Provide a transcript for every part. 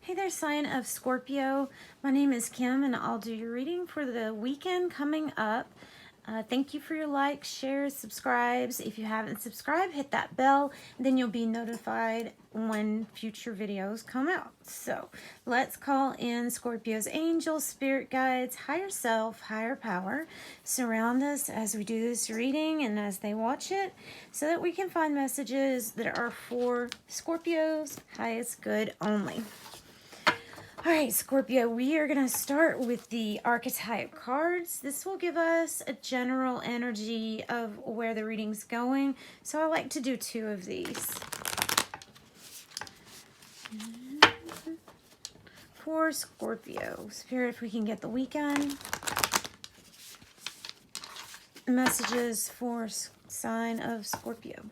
Hey there, sign of Scorpio. My name is Kim, and I'll do your reading for the weekend coming up. Thank you for your likes, shares, subscribes. If you haven't subscribed, hit that bell, and then you'll be notified when future videos come out. So let's call in Scorpio's angels, spirit guides, higher self, higher power. Surround us as we do this reading and as they watch it, so that we can find messages that are for Scorpio's highest good only. All right, Scorpio, we are going to start with the Archetype Cards. This will give us a general energy of where the reading's going. So I like to do 2 of these. For Scorpio, Spirit, if we can get the weekend. Messages for sign of Scorpio.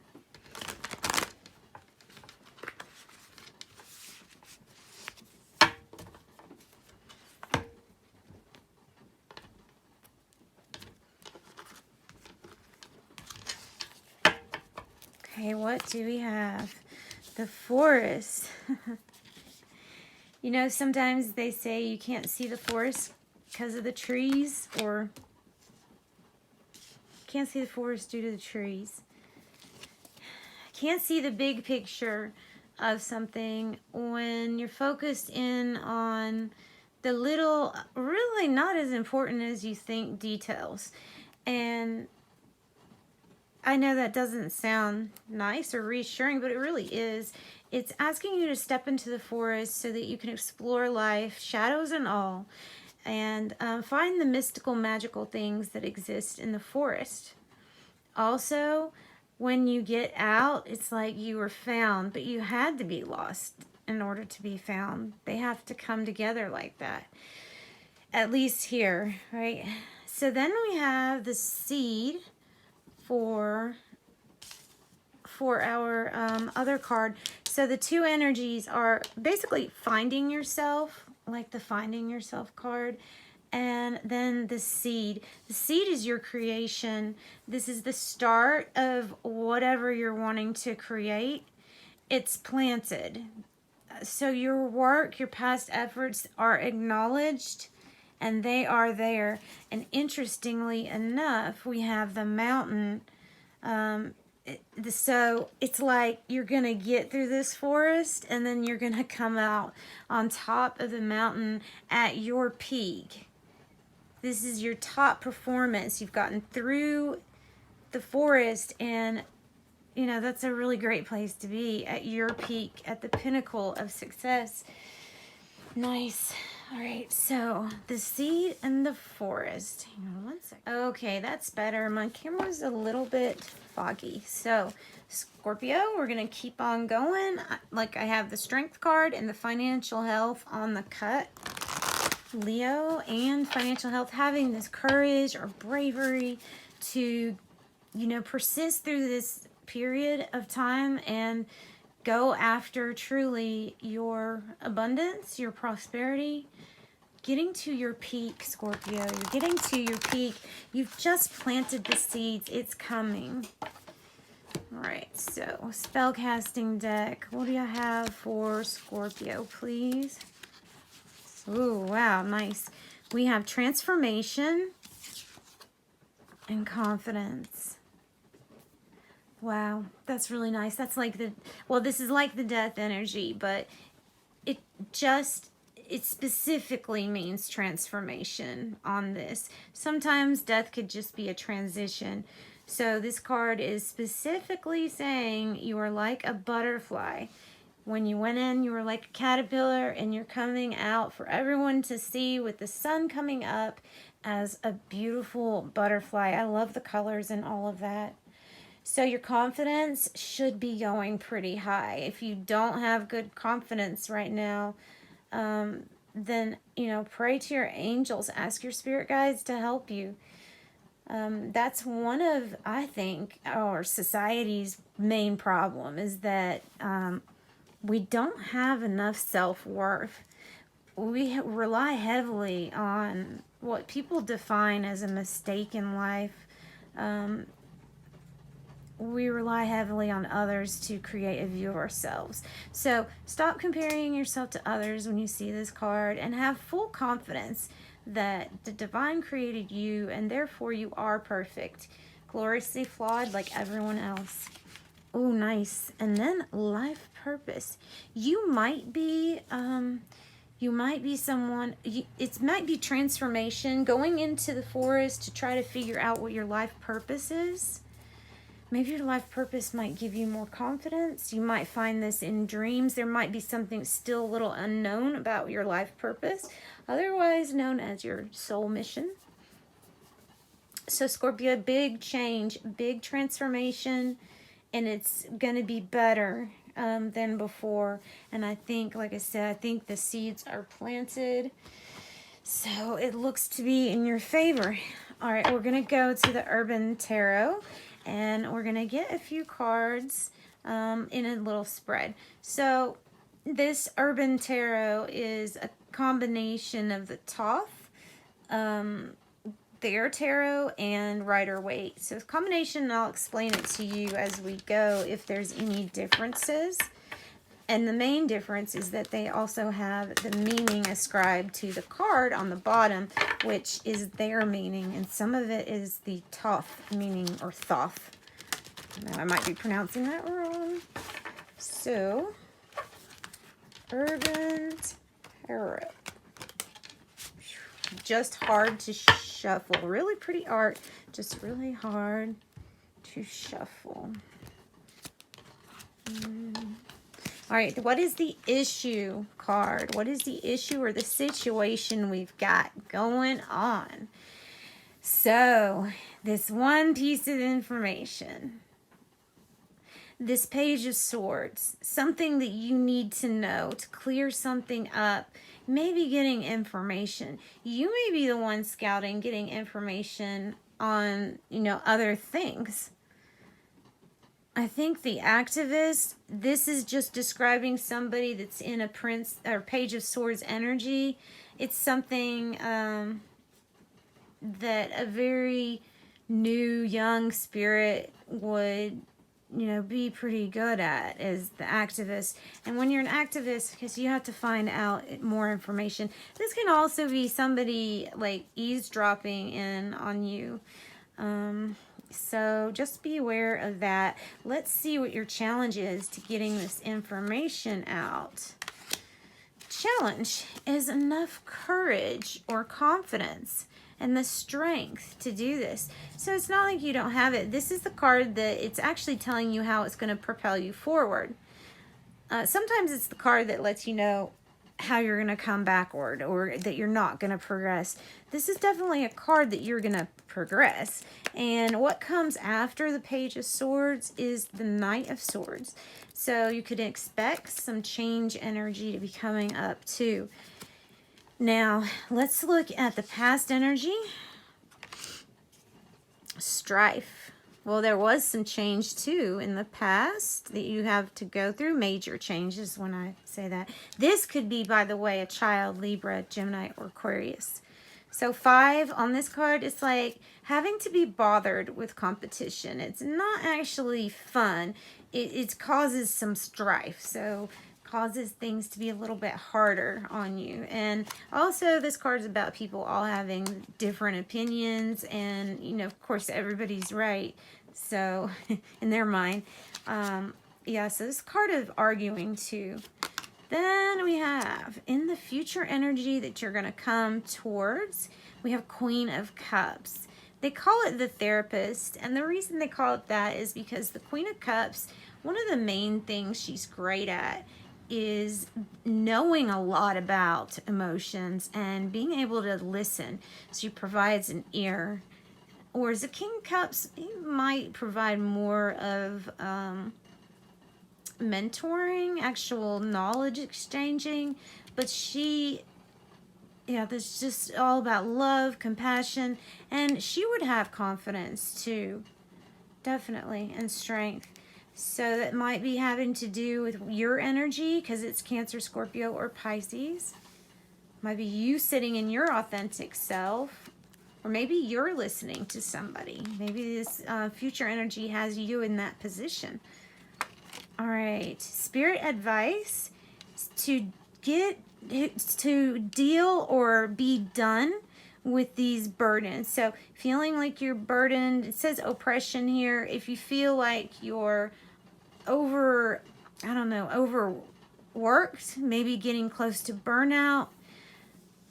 Okay, what do we have? The forest. You know, sometimes they say you can't see the forest because of the trees, or can't see the forest due to the trees. Can't see the big picture of something when you're focused in on the little, really not as important as you think, details. And I know that doesn't sound nice or reassuring, but it really is. It's asking you to step into the forest so that you can explore life, shadows and all, and find the mystical, magical things that exist in the forest. Also, when you get out, it's like you were found, but you had to be lost in order to be found. They have to come together like that, at least here, right? So then we have the seed for our other card. So the 2 energies are basically finding yourself, like the finding yourself card, and then the seed. The seed is your creation. This is the start of whatever you're wanting to create. It's planted. So your work, your past efforts are acknowledged, and they are there. And interestingly enough, we have the mountain. So it's like you're going to get through this forest, and then you're going to come out on top of the mountain at your peak. This is your top performance. You've gotten through the forest, and you know, that's a really great place to be, at your peak, at the pinnacle of success. Nice. All right, so the seed and the forest. Hang on one second. Okay, that's better. My camera's a little bit foggy. So, Scorpio, we're going to keep on going. Like, I have the strength card and the financial health on the cut. Leo and financial health, having this courage or bravery to, you know, persist through this period of time and go after truly your abundance, your prosperity, getting to your peak, Scorpio. You're getting to your peak. You've just planted the seeds. It's coming. All right, so spellcasting deck. What do you have for Scorpio, please? Ooh, wow, nice. We have transformation and confidence. Wow, that's really nice. That's like the, well, this is like the death energy, but it specifically means transformation on this. Sometimes death could just be a transition. So this card is specifically saying you are like a butterfly. When you went in, you were like a caterpillar, and you're coming out for everyone to see with the sun coming up as a beautiful butterfly. I love the colors and all of that. So your confidence should be going pretty high. If you don't have good confidence right now, then, you know, pray to your angels. Ask your spirit guides to help you. That's one of, I think, our society's main problem, is that we don't have enough self-worth. We rely heavily on what people define as a mistake in life. we rely heavily on others to create a view of ourselves. So stop comparing yourself to others when you see this card, and have full confidence that the divine created you and therefore you are perfect, gloriously flawed like everyone else. Oh, nice. And then life purpose. You might be someone, it might be transformation, going into the forest to try to figure out what your life purpose is. Maybe your life purpose might give you more confidence. You might find this in dreams. There might be something still a little unknown about your life purpose, otherwise known as your soul mission. So Scorpio, big change, big transformation, and it's going to be better than before. And I think, like I said, I think the seeds are planted. So it looks to be in your favor. All right, we're going to go to the Urban Tarot, and we're going to get a few cards in a little spread. So this Urban Tarot is a combination of the Thoth, their tarot, and Rider-Waite. So it's a combination, and I'll explain it to you as we go if there's any differences. And the main difference is that they also have the meaning ascribed to the card on the bottom, which is their meaning. And some of it is the Thoth meaning, or Thoth. Now, I might be pronouncing that wrong. So, Urban Tarot. Just hard to shuffle. Really pretty art. Just really hard to shuffle. All right, what is the issue card? What is the issue or the situation we've got going on? So, this one piece of information. This Page of Swords. Something that you need to know to clear something up. Maybe getting information. You may be the one scouting, getting information on, other things. I think the Activist, this is just describing somebody that's in a Prince or Page of Swords energy. It's something that a very new, young spirit would, be pretty good at, is the Activist. And when you're an Activist, because you have to find out more information, this can also be somebody like eavesdropping in on you. So just be aware of that. Let's see what your challenge is to getting this information out. Challenge is enough courage or confidence and the strength to do this. So it's not like you don't have it. This is the card that it's actually telling you how it's going to propel you forward. Sometimes it's the card that lets you know how you're going to come backward, or that you're not going to progress. This is definitely a card that you're going to progress. And what comes after the Page of Swords is the Knight of Swords. So you could expect some change energy to be coming up too. Now, let's look at the past energy. Strife. Well, there was some change too in the past that you have to go through. Major changes when I say that. This could be, by the way, a child, Libra, Gemini, or Aquarius. So 5 on this card is like having to be bothered with competition. It's not actually fun. It causes some strife. So causes things to be a little bit harder on you. And also this card is about people all having different opinions, and of course everybody's right, so in their mind. Yeah, so this card of arguing too. Then we have in the future energy that you're going to come towards, we have Queen of Cups. They call it the Therapist, and the reason they call it that is because the Queen of Cups, one of the main things she's great at is knowing a lot about emotions and being able to listen. She provides an ear. Whereas the King of Cups, he might provide more of mentoring, actual knowledge exchanging, but that's just all about love, compassion, and she would have confidence too, definitely, and strength. So that might be having to do with your energy, because it's Cancer, Scorpio, or Pisces. Might be you sitting in your authentic self. Or maybe you're listening to somebody. Maybe this future energy has you in that position. All right, spirit advice to deal or be done with these burdens. So feeling like you're burdened, it says oppression here. If you feel like you're overworked, maybe getting close to burnout,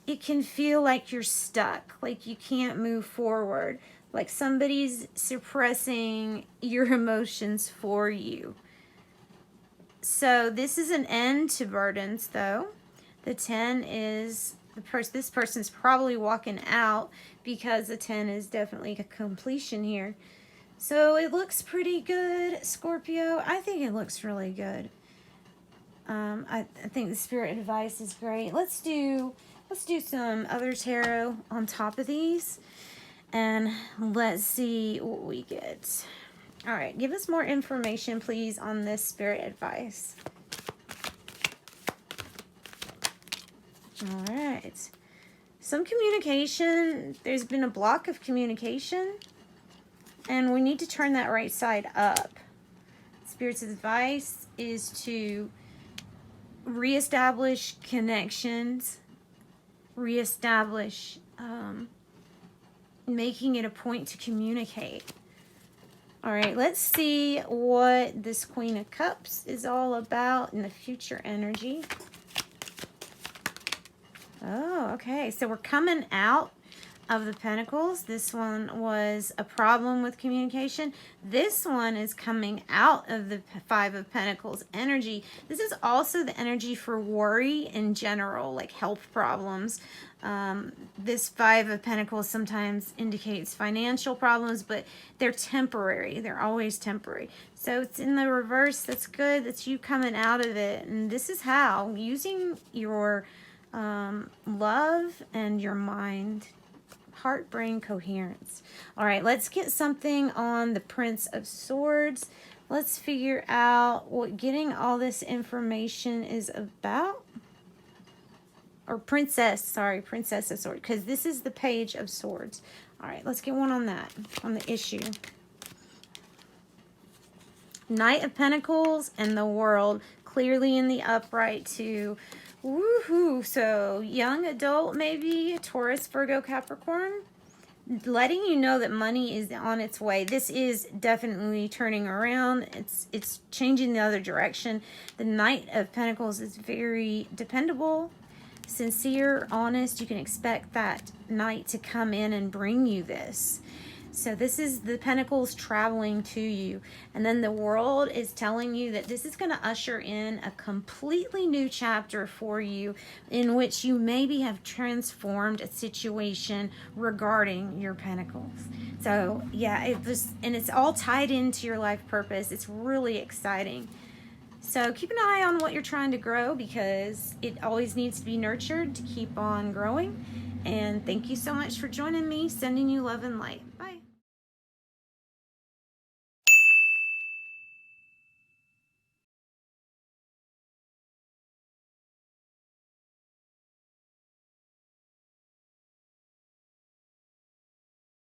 it can feel like you're stuck, like you can't move forward, like somebody's suppressing your emotions for you. So this is an end to burdens, though. The 10 is this person's probably walking out, because the 10 is definitely a completion here. So it looks pretty good, Scorpio. I think it looks really good. I think the spirit advice is great. Let's do some other tarot on top of these, and let's see what we get. All right, give us more information, please, on this spirit advice. All right. Some communication. There's been a block of communication, and we need to turn that right side up. Spirit's advice is to reestablish connections, reestablish making it a point to communicate. All right, let's see what this Queen of Cups is all about in the future energy. Oh, okay. So we're coming out of the Pentacles. This one was a problem with communication. This one is coming out of the Five of Pentacles energy. This is also the energy for worry in general, like health problems. This Five of Pentacles sometimes indicates financial problems, but they're temporary. They're always temporary. So it's in the reverse. That's good. That's you coming out of it. And this is how, using your love and your mind. Heart, brain, coherence. All right, let's get something on the Prince of Swords. Let's figure out what getting all this information is about. Or Princess of Swords, because this is the Page of Swords. All right, let's get one on that, on the issue. Knight of Pentacles and the World, clearly in the upright too. Woohoo! So young adult, maybe Taurus, Virgo, Capricorn, letting you know that money is on its way. This is definitely turning around. It's changing the other direction. The Knight of Pentacles is very dependable, sincere, honest. You can expect that Knight to come in and bring you this. So this is the Pentacles traveling to you. And then the World is telling you that this is going to usher in a completely new chapter for you, in which you maybe have transformed a situation regarding your Pentacles. So yeah, it's all tied into your life purpose. It's really exciting. So keep an eye on what you're trying to grow, because it always needs to be nurtured to keep on growing. And thank you so much for joining me. Sending you love and light.